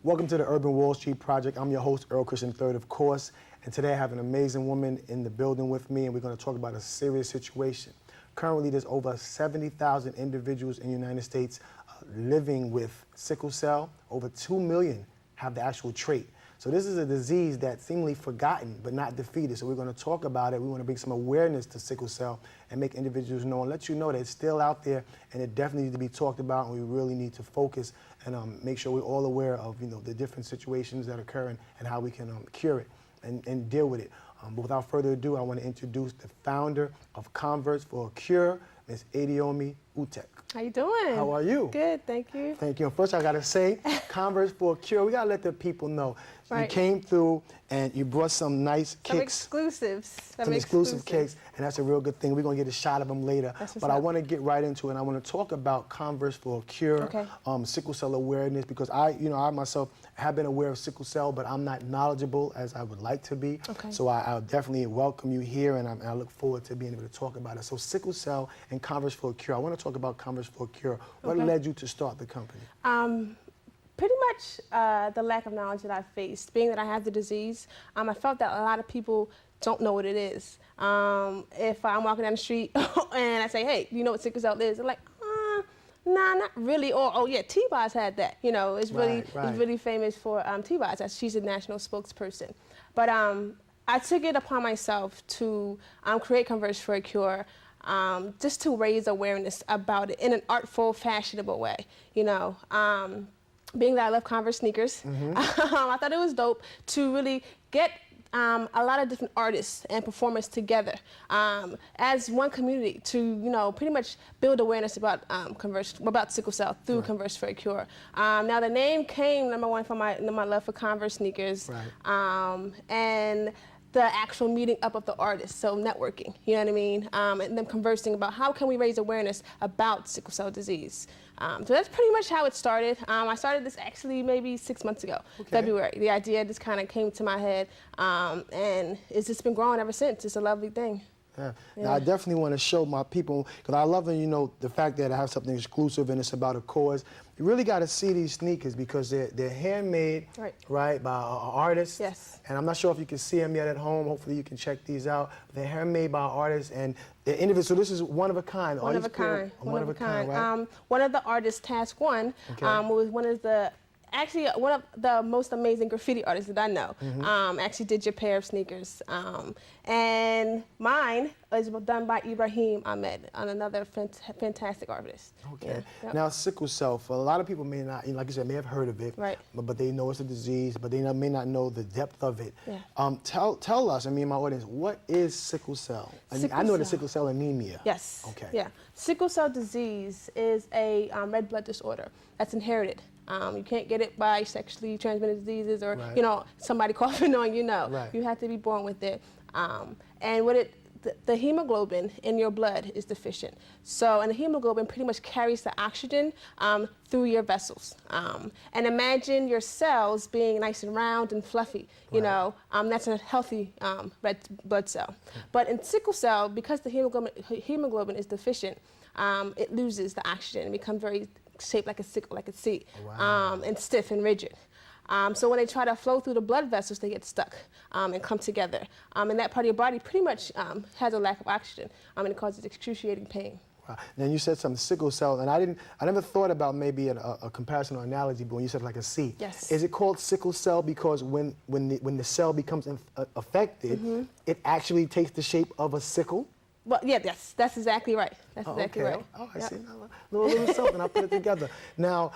Welcome to the Urban Wall Street Project. I'm your host, Earl Christian III, of course, and today I have an amazing woman in the building with me, and we're going to talk about a serious situation. Currently, there's over 70,000 individuals in the United States living with sickle cell. Over 2 million have the actual trait. So this is a disease that's seemingly forgotten but not defeated. So we're going to talk about it. We want to bring some awareness to sickle cell and make individuals know and let you know that it's still out there and it definitely needs to be talked about, and we really need to focus and make sure we're all aware of the different situations that occur and how we can cure it and deal with it. But without further ado, I want to introduce the founder of Converse for a Cure, Ms. Ediomi Utuk. How you doing? How are you? Good, thank you. Thank you. And first I gotta say, Converse for a Cure, we gotta let the people know. Right. You came through and you brought some nice kicks. Some exclusives. Some exclusive cakes, and that's a real good thing. We're gonna get a shot of them later. But I wanna get right into it, and I wanna talk about Converse for a Cure, okay. Sickle cell awareness, because I myself have been aware of sickle cell, but I'm not knowledgeable as I would like to be. Okay. So I'll definitely welcome you here, and I look forward to being able to talk about it. So sickle cell and Converse for a Cure. I wanna talk about Converse for a Cure. What led you to start the company? Pretty much the lack of knowledge that I faced. Being that I have the disease, I felt that a lot of people don't know what it is. If I'm walking down the street and I say, hey, you know what sickle cell is? They're like, nah, not really. Or, oh yeah, T-Boz had that. You know, it's really, it's really famous for T-Boz. She's a national spokesperson. But I took it upon myself to create Converse for a Cure, just to raise awareness about it in an artful, fashionable way, being that I love Converse sneakers, I thought it was dope to really get a lot of different artists and performers together as one community to, pretty much build awareness about about sickle cell through Converse for a Cure. Now the name came, number one, from my love for Converse sneakers, and the actual meeting up of the artists, so networking, you know what I mean? And them conversing about how can we raise awareness about sickle cell disease. So that's pretty much how it started. I started this actually maybe 6 months ago, February. The idea just kind of came to my head, and it's just been growing ever since. It's a lovely thing. Yeah. Now, I definitely want to show my people, because I love, the fact that I have something exclusive and it's about a cause. You really got to see these sneakers because they're handmade, right, by an artist. Yes. And I'm not sure if you can see them yet at home. Hopefully you can check these out. They're handmade by artists, and they're individual. So this is one of a kind. One of a kind. One of a kind, right? One of the artists, Task One, was one of the most amazing graffiti artists that I know. Actually did your pair of sneakers. And mine is done by Ibrahim Ahmed, another fantastic artist. Okay. Yeah. Now, sickle cell, for a lot of people may not, like you said, may have heard of it, but they know it's a disease, but they may not know the depth of it. Yeah. Tell us, my audience, what is sickle cell? I know the sickle cell anemia. Yes. Okay. Yeah. Sickle cell disease is a red blood disorder that's inherited. You can't get it by sexually transmitted diseases or, somebody coughing on you. You have to be born with it. And the hemoglobin in your blood is deficient. So, and the hemoglobin pretty much carries the oxygen through your vessels. And imagine your cells being nice and round and fluffy, that's a healthy red blood cell. But in sickle cell, because the hemoglobin is deficient, it loses the oxygen and becomes very shaped like a sickle, like a C, and stiff and rigid. So when they try to flow through the blood vessels, they get stuck and come together. And that part of your body pretty much has a lack of oxygen, and it causes excruciating pain. Wow. Then you said some sickle cell, and I never thought about maybe a comparison or analogy, but when you said like a C, is it called sickle cell because when the cell becomes affected, it actually takes the shape of a sickle? Well, yeah, that's exactly right. That's exactly right. Oh, I see. A little something. I put it together. Now,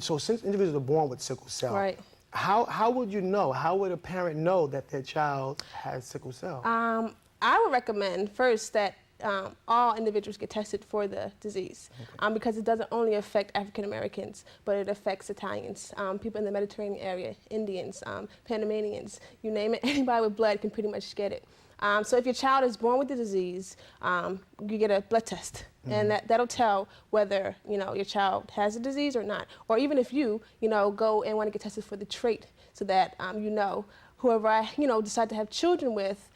so since individuals are born with sickle cell, how would you know? How would a parent know that their child has sickle cell? I would recommend first that all individuals get tested for the disease because it doesn't only affect African Americans, but it affects Italians, people in the Mediterranean area, Indians, Panamanians, you name it. Anybody with blood can pretty much get it. So if your child is born with the disease, you get a blood test, and that'll tell whether your child has the disease or not. Or even if you go and want to get tested for the trait, so that whoever I decide to have children with,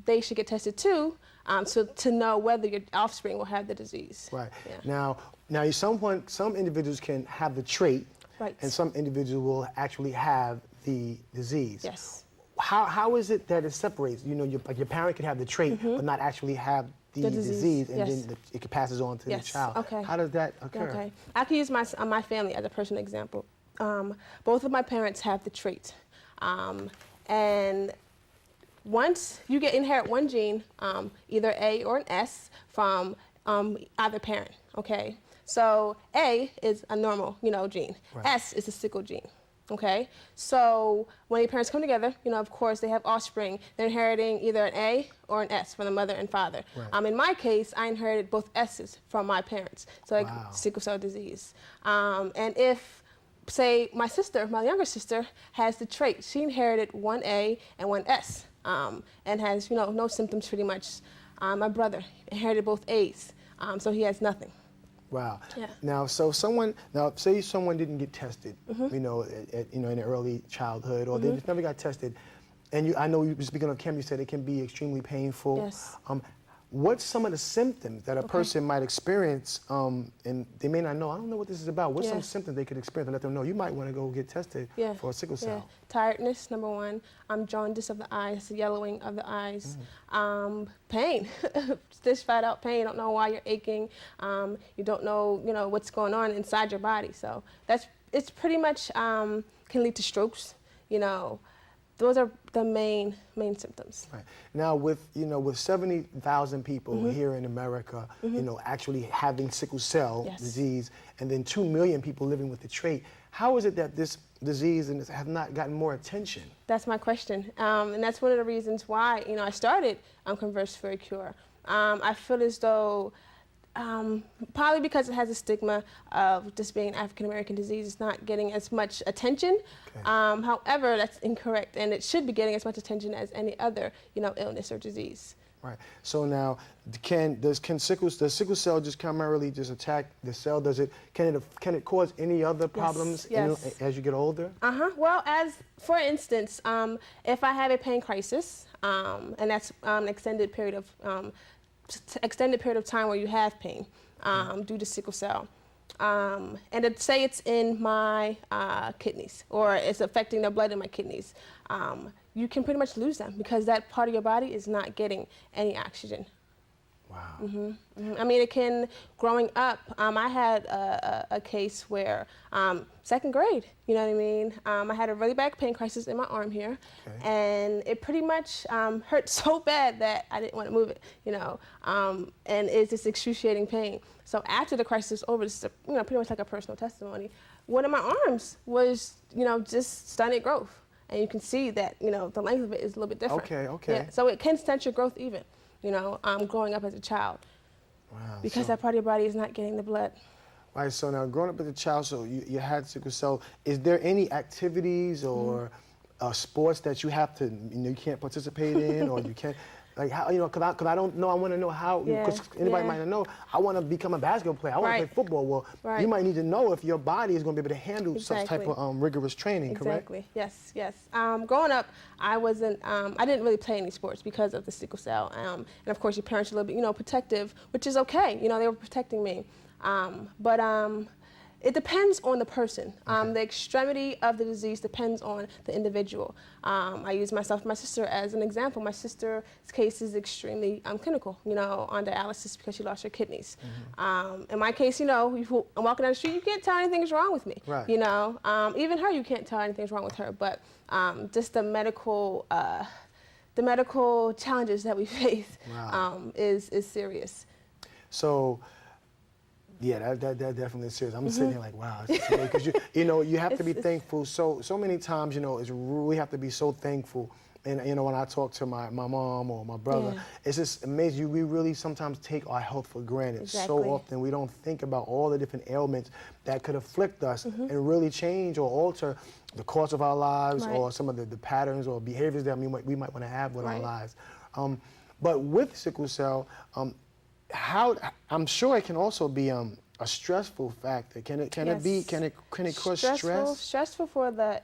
they should get tested too, so to know whether your offspring will have the disease. Right. Yeah. Now some individuals can have the trait. Right. and some individuals will actually have the disease. Yes. How is it that it separates? You know, like your parent could have the trait, but not actually have the disease, and yes. then it passes on to the child. Okay. How does that occur? Okay. I can use my family as a personal example. Both of my parents have the trait, and once you inherit one gene, either A or an S, from either parent. Okay. So A is a normal, gene. Right. S is a sickle gene. Okay, so when your parents come together, of course they have offspring. They're inheriting either an A or an S from the mother and father. Right. In my case, I inherited both S's from my parents, so like Wow. sickle cell disease. And if, say, my younger sister, has the trait, she inherited one A and one S, and has no symptoms pretty much. My brother inherited both A's, so he has nothing. Wow. Yeah. Now, say someone didn't get tested, in the early childhood, or they just never got tested, and I know you were speaking on camera, you said it can be extremely painful. Yes. What's some of the symptoms that a person might experience, and they may not know? I don't know what this is about. What's some symptoms they could experience and let them know you might want to go get tested for sickle cell? Yeah. Tiredness, number one. Jaundice of the eyes, yellowing of the eyes. Pain, just flat out pain. You don't know why you're aching. You don't know, what's going on inside your body. So it's pretty much can lead to strokes. Those are the main symptoms. Right. Now, with 70,000 people here in America, actually having sickle cell disease, and then 2 million people living with the trait, how is it that this disease have not gotten more attention? That's my question, and that's one of the reasons why I started Converse for a Cure. I feel as though probably because it has a stigma of just being an African-American disease, it's not getting as much attention. Okay. However, that's incorrect, and it should be getting as much attention as any other, illness or disease. Right. So now, does sickle cell just primarily just attack the cell? Can it cause any other problems as you get older? Well, for instance, if I have a pain crisis, and that's an extended period of time where you have pain due to sickle cell. And say it's in my kidneys, or it's affecting the blood in my kidneys, you can pretty much lose them because that part of your body is not getting any oxygen. Wow. I mean, it can, growing up, I had a case where, second grade, you know what I mean? I had a really bad pain crisis in my arm here, and it pretty much hurt so bad that I didn't want to move it, and it's just excruciating pain. So after the crisis was over, this is pretty much like a personal testimony. One of my arms was, just stunted growth, and you can see that, the length of it is a little bit different. Okay. Yeah, so it can stunt your growth even. Growing up as a child. Wow. Because that part of your body is not getting the blood. Right, so now growing up as a child, so you had sickle cell, is there any activities or sports that you have to, you can't participate in, or you can't, like how, because I don't know, I want to know how, because anybody might not know, I want to become a basketball player, I want to play football. Well, you might need to know if your body is going to be able to handle such type of rigorous training, correct? Exactly, yes. Growing up, I didn't really play any sports because of the sickle cell. And of course, your parents are a little bit, protective, which is okay. They were protecting me. But it depends on the person. The extremity of the disease depends on the individual. I use myself and my sister as an example. My sister's case is extremely clinical, on dialysis because she lost her kidneys. In my case, I'm walking down the street, you can't tell anything's wrong with me. Right. Even her, you can't tell anything's wrong with her. But just the medical challenges that we face is serious. So. Yeah, that definitely is serious. I'm sitting here like, wow, because you have to be thankful. So many times, we have to be so thankful. And when I talk to my mom or my brother, it's just amazing. We really sometimes take our health for granted. So often we don't think about all the different ailments that could afflict us and really change or alter the course of our lives or some of the patterns or behaviors that we might want to have with our lives. But with sickle cell, I'm sure it can also be a stressful factor. Can it cause stress? Stressful for the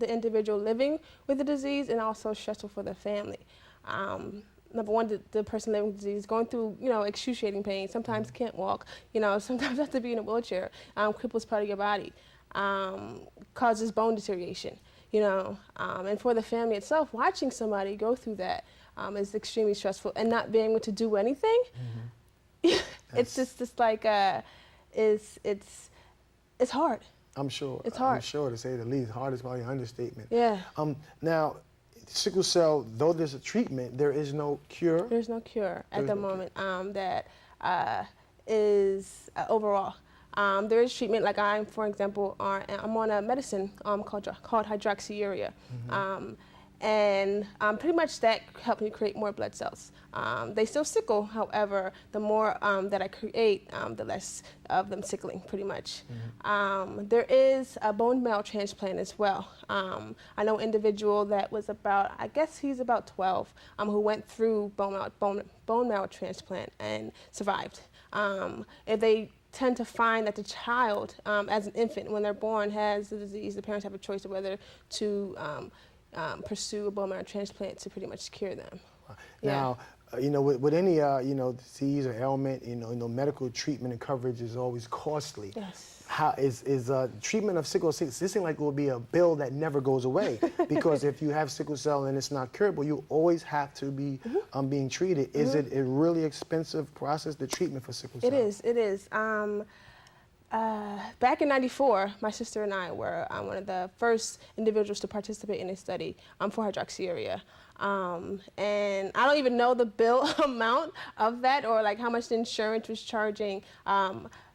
individual living with the disease, and also stressful for the family. Number one, the person living with the disease going through, excruciating pain. Sometimes can't walk. Sometimes have to be in a wheelchair. Cripples part of your body. causes bone deterioration. And for the family itself, watching somebody go through that is extremely stressful, and not being able to do anything. It's just like it's hard. I'm sure. It's hard. I'm sure, to say the least. Hard is probably an understatement. Yeah. Now, sickle cell, though there's a treatment, there is no cure. There's no cure at the moment that is overall. There is treatment. Like for example, I'm on a medicine called hydroxyurea. And pretty much that helped me create more blood cells. They still sickle, however, the more that I create, the less of them sickling, pretty much. There is a bone marrow transplant as well. I know an individual that was I guess he's about 12, who went through bone marrow transplant and survived. If they tend to find that the child, as an infant, when they're born, has the disease, the parents have a choice of whether to pursue a bone marrow transplant to pretty much cure them. Now, with any disease or ailment, medical treatment and coverage is always costly. Yes. How is treatment of sickle cell? This seems like it will be a bill that never goes away, because if you have sickle cell and it's not curable, you always have to be being treated. Is it a really expensive process, the treatment for sickle cell? It is. Back in '94, my sister and I were one of the first individuals to participate in a study for hydroxyurea. And I don't even know the bill amount of that, or like how much the insurance was charging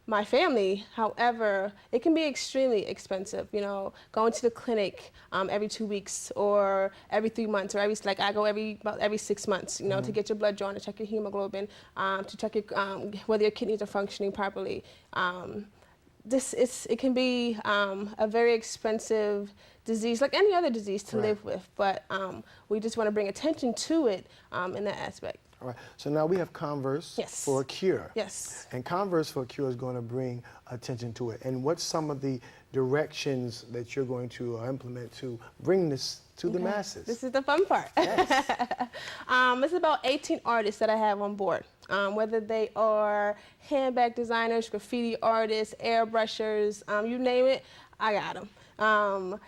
my family. However, it can be extremely expensive, going to the clinic every 2 weeks or every 3 months, or I go about every 6 months, to get your blood drawn, to check your hemoglobin, to check whether your kidneys are functioning properly. It can be a very expensive disease, like any other disease, to live with, but we just want to bring attention to it in that aspect. All right, so now we have Converse for a Cure. Yes. And Converse for a Cure is going to bring attention to it. And what's some of the directions that you're going to implement to bring this to the masses? This is the fun part. Yes. It's about 18 artists that I have on board, whether they are handbag designers, graffiti artists, airbrushers, you name it, I got them.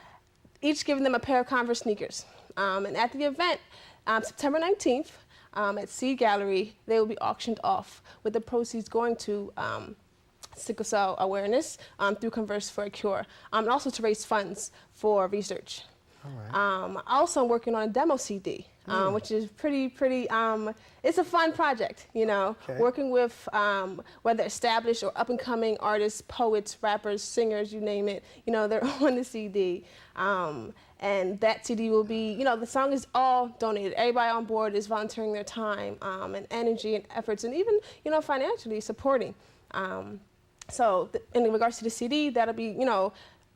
Each giving them a pair of Converse sneakers. And at the event, September 19th, at Sea Gallery, they will be auctioned off, with the proceeds going to sickle cell awareness through Converse for a Cure, and also to raise funds for research. All right. Also, I'm working on a demo CD, which is pretty, it's a fun project, working with whether established or up-and-coming artists, poets, rappers, singers, you name it, they're on the CD. And that CD will be, the song is all donated. Everybody on board is volunteering their time and energy and efforts, and even, financially supporting. So in regards to the CD, that'll be,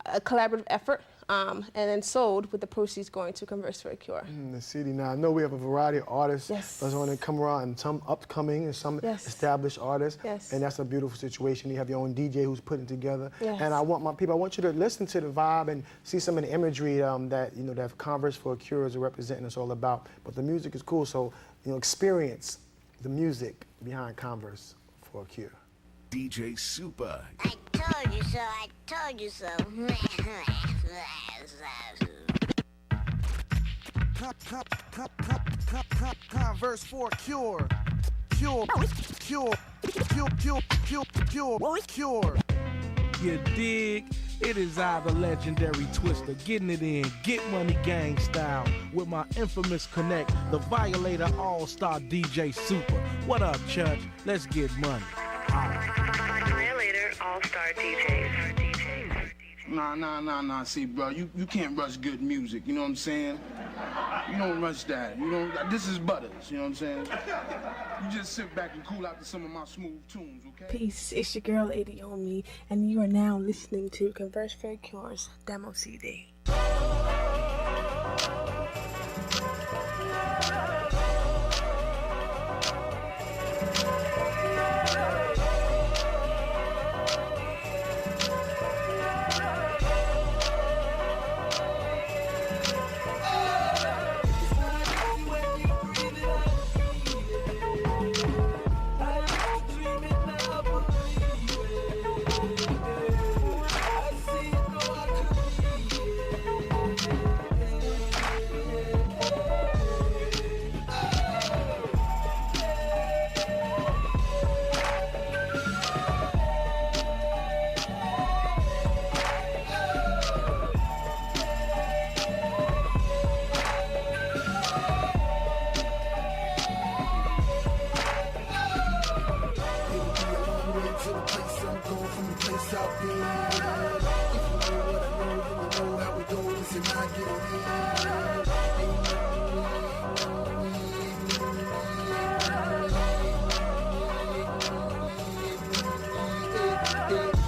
a collaborative effort, and then sold with the proceeds going to Converse for a Cure. The CD. Now, I know we have a variety of artists Yes. that's going to come around, and some upcoming and some established artists. Yes. And that's a beautiful situation. You have your own DJ who's putting together. Yes. And I want you to listen to the vibe and see some of the imagery that, that Converse for a Cure is representing us all about. But the music is cool, so, experience the music behind Converse for a Cure. DJ Super. I told you so, I told you so. Converse for a Cure. Cure. You dig? It is I, the legendary Twister, getting it in, get money gang style, with my infamous connect, the Violator All-Star DJ Super. What up, Church? Let's get money. Violator All-Star DJs. Nah. See, bro, you can't rush good music. You know what I'm saying? You don't rush that. This is Butters. You know what I'm saying? You just sit back and cool out to some of my smooth tunes, okay? Peace, it's your girl Ediomi, and you are now listening to Converse for a Cure's demo CD.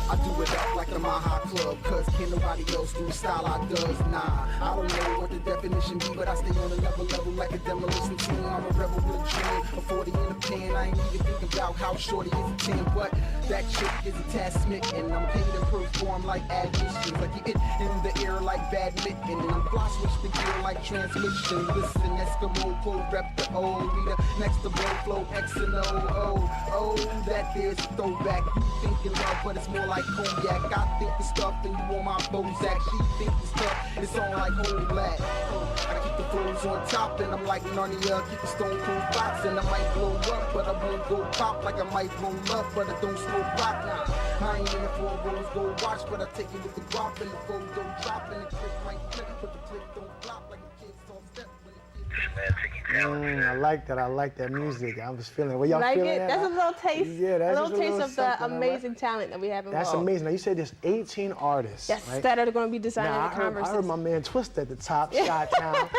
I do it up like the Maha Club, cause can't nobody else do the style I does. Nah, I don't know what the definition be, but I stay on another level like a demolition team. I'm a rebel with a dream, a 40 in a pen. I ain't even thinking about how shorty is a 10, but that chick is a Tasmic, and I'm paid to perform like admissions. I keep it in the air like badminton, and I'm fly switch the gear like transmission. Listen, Eskimo cold rep the O, we the next to blow flow X and O. Oh, that there's a throwback. You thinking love, but it's more like cognac. I think the stuff and you on my Bozak. She think the stuff, it's on like old black. I keep the flows on top and I'm like Narnia. Keep the stone cold box and I might blow up, but I won't go pop like I might roll up, but I don't smoke rock now. I ain't in it for a rose gold watch, but I take it with the guap and the phone don't drop and the clip might flip, but the clip don't flop like the kids on step when the kids. I like that. I like that music. I was feeling it. Well, y'all Like feeling it? that? That's a little taste. Yeah, that's a little just a taste little of the something, amazing talent that we have involved. That's amazing. Now, you said there's 18 artists, Yes, right? that are going to be designing Now, the Converse. I heard my man Twist at the top, Chi-Town.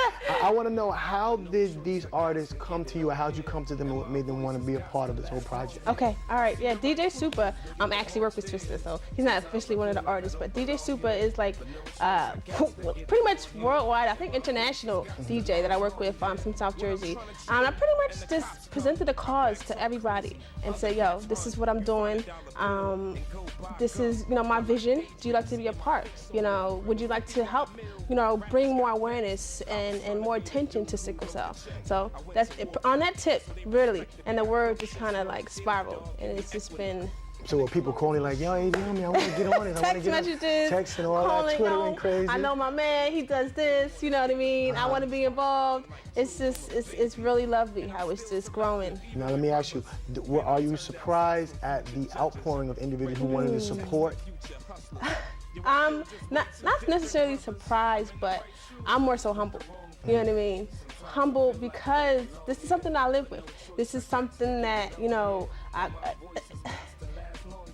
I want to know, how did these artists come to you, or how did you come to them and what made them want to be a part of this whole project? Okay, all right, yeah, DJ Super actually worked with Twister, so he's not officially one of the artists, but DJ Super is like pretty much worldwide, I think international DJ that I work with from South Jersey. I pretty much just presented a cause to everybody and said, yo, this is what I'm doing. This is, you know, my vision. Do you like to be a part? You know, would you like to help, you know, bring more awareness and more attention to sickle cell? So that's on that tip, really, and the word just kind of like spiraled, and it's just been. So were people calling like, yo, Ediomi, I want to get on it. Text messages, text and all calling, that, Twittering crazy. I know my man, he does this, you know what I mean? I want to be involved. It's just, it's really lovely how it's just growing. Now let me ask you, are you surprised at the outpouring of individuals who wanted to support? Not necessarily surprised, but I'm more so humble. You know what I mean? Humble because this is something I live with. This is something that, you know, I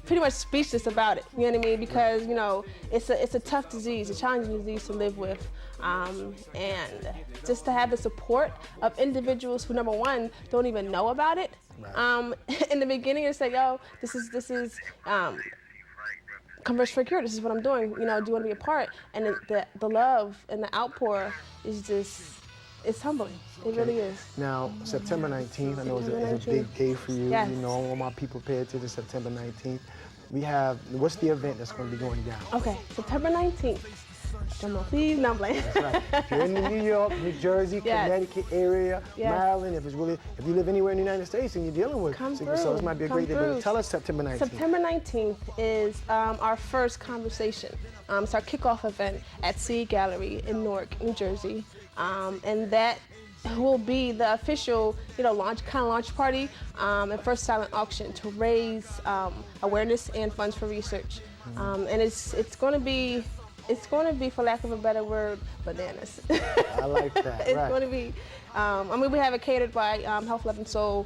pretty much speechless about it, you know what I mean? Because, you know, it's a tough disease, a challenging disease to live with. And just to have the support of individuals who, number one, don't even know about it. Right. In the beginning, and say, yo, this is Converse for a Cure, this is what I'm doing, you know, do you want to be a part? And the love and the outpour is just, it's humbling. It really is. Now, September 19th, I know it's a big day for you. Yes. You know, all my people pay attention. September 19th. We have, what's the event that's going to be going down? Okay, September 19th. Don't know, please, no, I'm playing. That's right. If you're in the New York, New Jersey, Yes. Connecticut area, Yes. Maryland, if you live anywhere in the United States and you're dealing with sickle cell, this might be a great day. But tell us September 19th. September 19th is our first conversation. It's our kickoff event at Sea Gallery in Newark, New Jersey, and that will be the official, you know, launch party and first silent auction to raise awareness and funds for research. And it's going to be, for lack of a better word, bananas. I like that. It's right. going to be. I mean, we have it catered by Health, Love, and Soul,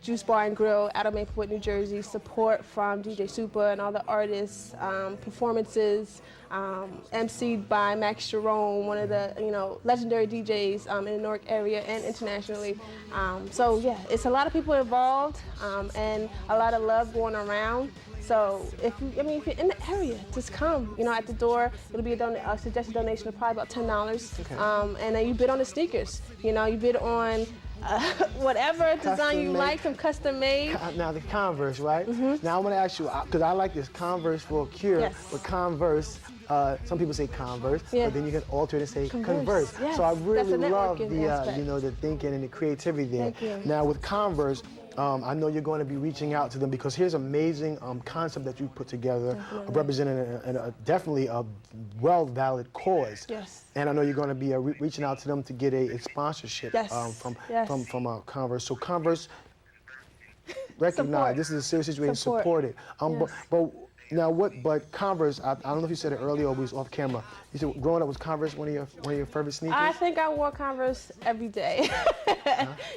Juice Bar and Grill out of Maplewood, New Jersey. Support from DJ Super and all the artists. Performances. emceed by Max Jerome, one of the legendary DJs in the Newark area and internationally. So yeah, it's a lot of people involved and a lot of love going around. So if you're in the area, just come. At the door, it'll be a suggested donation of probably about $10. Okay. And then you bid on the sneakers. You bid on whatever design you like, from custom made. Now the Converse, right? Mm-hmm. Now I want to ask you, because I like this Converse for a cure, yes. but Converse, some people say Converse, yeah. but then you can alter it and say Converse. Yes. So I really love the the thinking and the creativity there. Thank you. Now with Converse, I know you're going to be reaching out to them because here's an amazing concept that you put together, representing definitely a well-valid cause. Yes. And I know you're going to be reaching out to them to get a sponsorship from Converse. So Converse, recognize this is a serious situation. Support it. But Now but Converse, I don't know if you said it earlier or we was off camera. You said growing up was Converse one of your favorite sneakers? I think I wore Converse every day.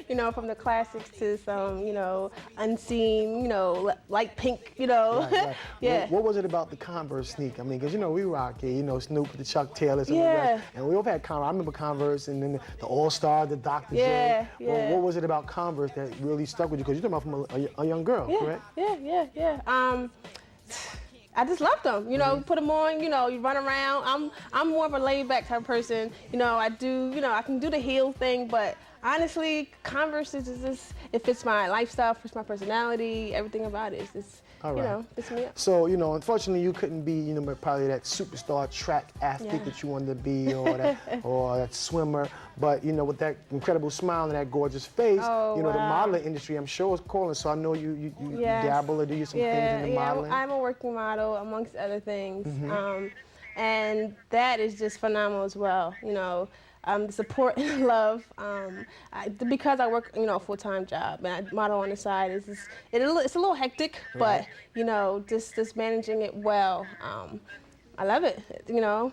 You know, from the classics to some, you know, unseen, you know, light pink, you know. Right. Yeah. What was it about the Converse sneak? I mean, because, you know, we rock here, you know, Snoop, the Chuck Taylors, Yeah. and we all had Converse. I remember Converse and then the All-Star, the Dr. Yeah, J. yeah. What was it about Converse that really stuck with you? Because you're talking about from a young girl, correct? Yeah. I just love them. You know, Mm-hmm. put them on. You know, you run around. I'm more of a laid back type of person. You know, I do. You know, I can do the heel thing, but honestly, Converse is just it fits my lifestyle, fits my personality, everything about it. It's just, All you right. know, fits me up. So, you know, unfortunately, you couldn't be, you know, probably that superstar track athlete Yeah. that you wanted to be, or that swimmer. But, you know, with that incredible smile and that gorgeous face, Oh, you know, the wow. modeling industry, I'm sure, is calling. So I know you Yes. dabble or do some things in the modeling. I'm a working model amongst other things, Mm-hmm. and that is just phenomenal as well. You know, the support and love. Because I work, you know, a full-time job and I model on the side. It's a little hectic, but you know, just managing it well. I love it. You know.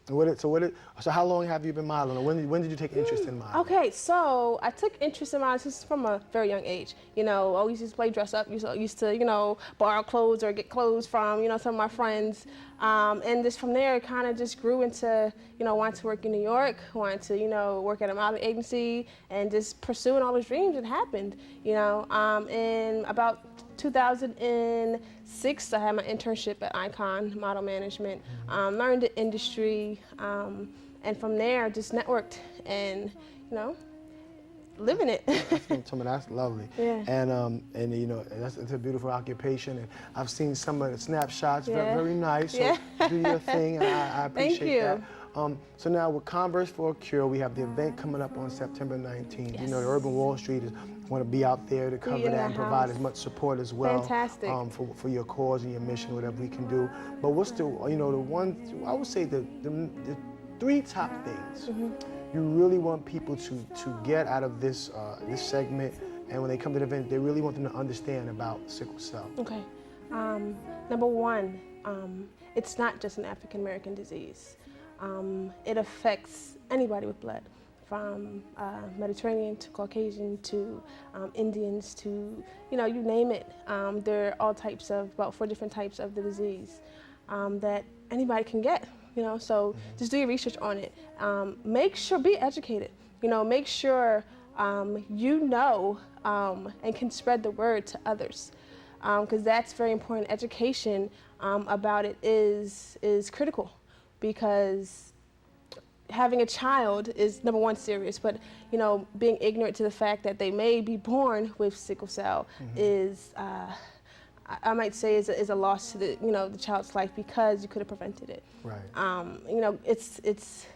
So how long have you been modeling? Or when did you take interest in modeling? Okay, so I took interest in modeling from a very young age. You know, I always used to play dress up. Used to, you know, borrow clothes or get clothes from, you know, some of my friends. And just from there, it kind of just grew into, you know, wanting to work in New York, wanting to, you know, work at a modeling agency, and just pursuing all those dreams. It happened, you know. In about 2006, I had my internship at Icon Model Management, learned the industry, and from there just networked and, you know, living it. That's lovely. Yeah. And you know, it's a beautiful occupation. And I've seen some of the snapshots, Yeah. very nice. So Yeah. do your thing, and I appreciate Thank you. that. So now with Converse for a Cure, we have the event coming up on September 19th. You know, the Urban Wall Street is want to be out there to cover in that the and provide house. as much support as well. Fantastic. For your cause and your mission, whatever we can do. But what's the, you know, the one, I would say the three top things you really want people to get out of this this segment, and when they come to the event, they really want them to understand about sickle cell. Okay. Number one, it's not just an African American disease. It affects anybody with blood, from Mediterranean to Caucasian to Indians to, you know, you name it. There are all types of, about 4 different types of the disease that anybody can get, you know, so just do your research on it. Make sure, be educated, you know, make sure you know and can spread the word to others, because that's very important. Education about it is critical, because having a child is, number one, serious, but, you know, being ignorant to the fact that they may be born with sickle cell is, I might say, is a loss to the, you know, the child's life, because you could have prevented it. Right. You know, it's,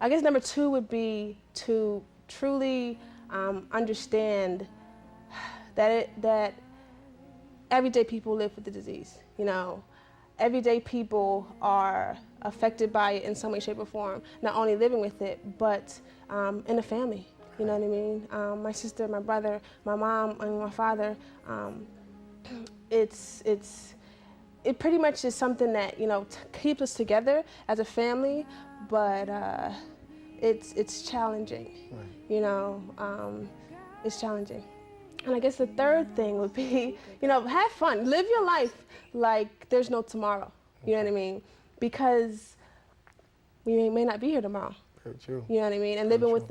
I guess number two would be to truly understand that everyday people live with the disease, you know. Everyday people are affected by it in some way, shape, or form, not only living with it, but in a family, you know what I mean? My sister, my brother, my mom, and my father, it pretty much is something that, you know, keeps us together as a family, but it's challenging, you know, it's challenging. And I guess the third thing would be, you know, have fun. Live your life like there's no tomorrow. You know what I mean? Because we may not be here tomorrow. Very true. You know what I mean? And living with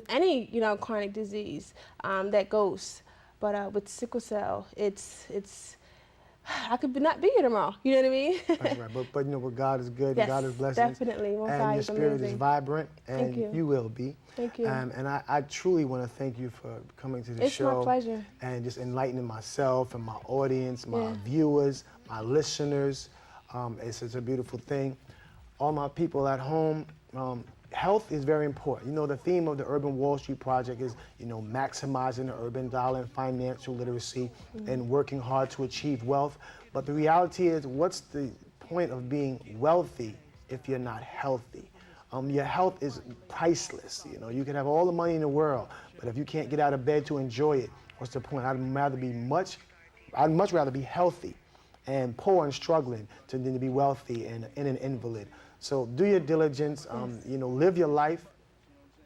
any, you know, chronic disease that goes. But with sickle cell, it's I could not be here tomorrow. You know what I mean? Right. But you know, God is good. Yes, God is blessing. definitely. Most And High your is spirit is amazing. vibrant, and Thank you. you will be. Thank you. And I truly want to thank you for coming to the It's show. my pleasure. And just enlightening myself and my audience, my Yeah. viewers, my listeners. It's a beautiful thing. All my people at home, health is very important. You know, the theme of the Urban Wall Street Project is, you know, maximizing the urban dollar and financial literacy and working hard to achieve wealth. But the reality is, what's the point of being wealthy if you're not healthy? Your health is priceless. You know, you can have all the money in the world, but if you can't get out of bed to enjoy it, what's the point? I'd much rather be healthy and poor and struggling to then be wealthy and an invalid. So do your diligence, you know, live your life,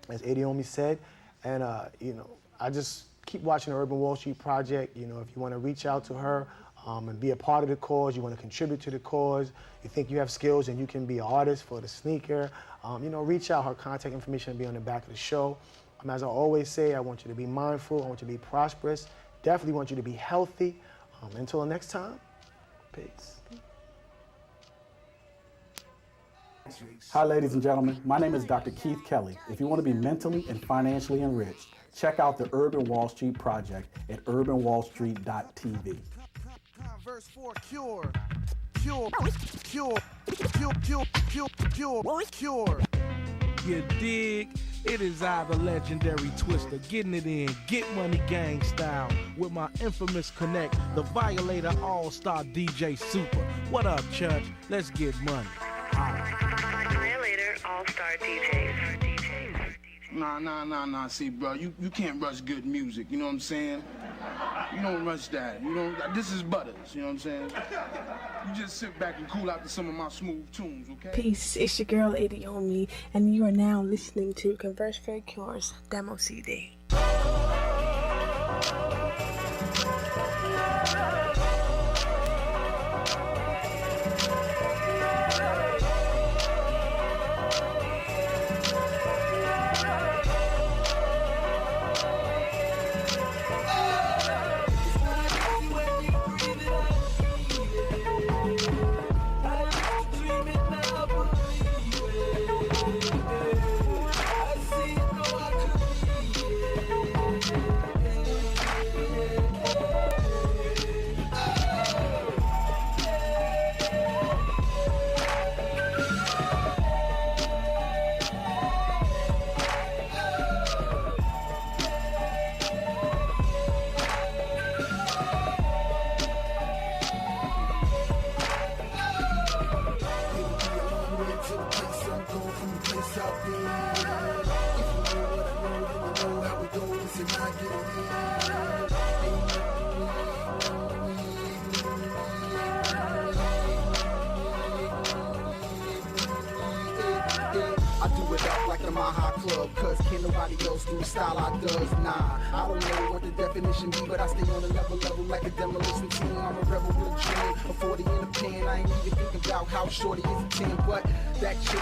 as Ediomi said, and you know, I just keep watching the Urban Wall Street Project. You know, if you want to reach out to her and be a part of the cause, you want to contribute to the cause, you think you have skills and you can be an artist for the sneaker, you know, reach out. Her contact information will be on the back of the show. As I always say, I want you to be mindful, I want you to be prosperous, definitely want you to be healthy. Until next time, peace. Hi, ladies and gentlemen. My name is Dr. Keith Kelly. If you want to be mentally and financially enriched, check out the Urban Wall Street Project at urbanwallstreet.tv. Converse for cure. Cure. Cure. Cure. Cure. Cure. Cure. Cure. You dig? It is I, the legendary Twister, getting it in, get money gang style, with my infamous connect, the Violator All-Star DJ Super. What up, Church? Let's get money. Violator All-Star DJs. Nah. See, bro, you can't rush good music. You know what I'm saying? You don't rush that. You know, this is butters. You know what I'm saying? You just sit back and cool out to some of my smooth tunes, okay? Peace, it's your girl Ediomi, and you are now listening to Converse for Cure's demo CD. Cause can't nobody else do the style I does, nah. I don't know what the definition be, but I stay on another level like a demolition team. I'm a rebel with a dream, a 40 in a pen. I ain't even thinking about how shorty is a 10, but that chick